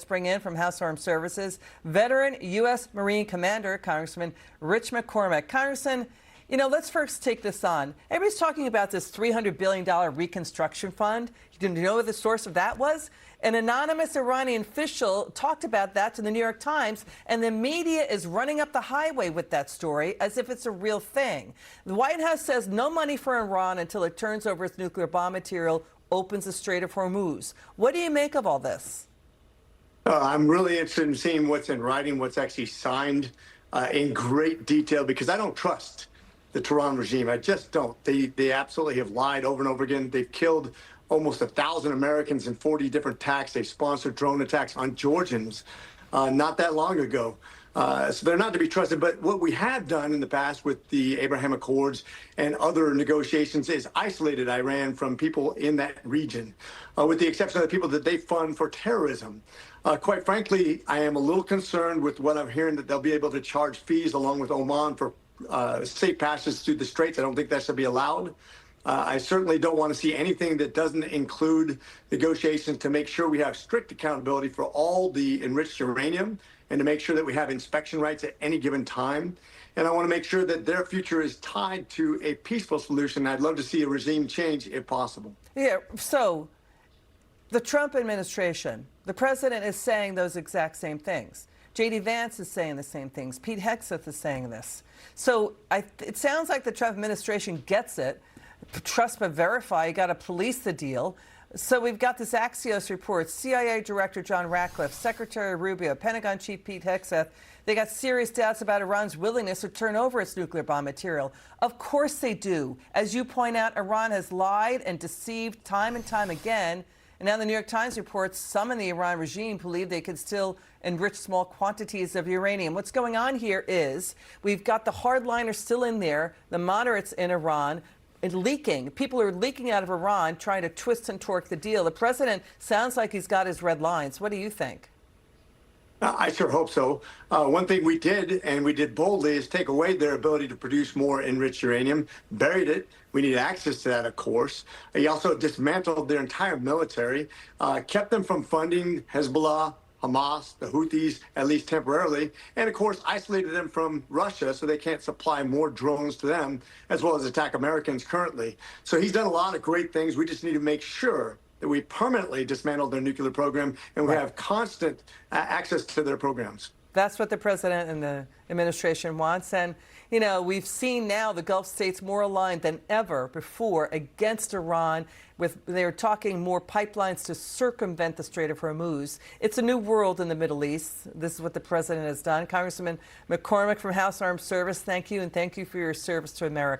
Let's bring in from House Armed Services, veteran U.S. Marine Commander, Congressman Rich McCormick. Congressman, let's first take this on. Everybody's talking about this $300 billion reconstruction fund. You know what the source of that was? An anonymous Iranian official talked about that to the New York Times, and the media is running up the highway with that story as if it's a real thing. The White House says no money for Iran until it turns over its nuclear bomb material, opens the Strait of Hormuz. What do you make of all this? I'm really interested in seeing what's in writing, what's actually signed in great detail, because I don't trust the Tehran regime. I just don't. They absolutely have lied over and over again. They've killed almost 1,000 Americans in 40 different attacks. They sponsored drone attacks on Georgians not that long ago. So they're not to be trusted. But what we have done in the past with the Abraham Accords and other negotiations is isolated Iran from people in that region, with the exception of the people that they fund for terrorism. Quite frankly, I am a little concerned with what I'm hearing, that they'll be able to charge fees along with Oman for safe passage through the straits. I don't think that should be allowed. I certainly don't want to see anything that doesn't include negotiations to make sure we have strict accountability for all the enriched uranium, and to make sure that we have inspection rights at any given time. And I want to make sure that their future is tied to a peaceful solution. I'd love to see a regime change if possible. Yeah, so the Trump administration, the president is saying those exact same things. J.D. Vance is saying the same things. Pete Hegseth is saying this. So it sounds like the Trump administration gets it. Trust but verify, you got to police the deal. So we've got this Axios report, CIA Director John Ratcliffe, Secretary Rubio, Pentagon Chief Pete Hegseth. They got serious doubts about Iran's willingness to turn over its nuclear bomb material. Of course they do. As you point out, Iran has lied and deceived time and time again. And now the New York Times reports some in the Iran regime believe they could still enrich small quantities of uranium. What's going on here is we've got the hardliners still in there, the moderates in Iran, leaking. People are leaking out of Iran, trying to twist and torque the deal. The president sounds like he's got his red lines. What do you think? I sure hope so. One thing we did, and we did boldly, is take away their ability to produce more enriched uranium, buried it. We need access to that, of course. He also dismantled their entire military, kept them from funding Hezbollah, Hamas, the Houthis, at least temporarily, and of course isolated them from Russia so they can't supply more drones to them, as well as attack Americans currently. So he's done a lot of great things. We just need to make sure that we permanently dismantle their nuclear program, and we have constant access to their programs. That's what the president and the administration wants. And, we've seen now the Gulf states more aligned than ever before against Iran. They're talking more pipelines to circumvent the Strait of Hormuz. It's a new world in the Middle East. This is what the president has done. Congressman McCormick from House Armed Service, thank you, and thank you for your service to America.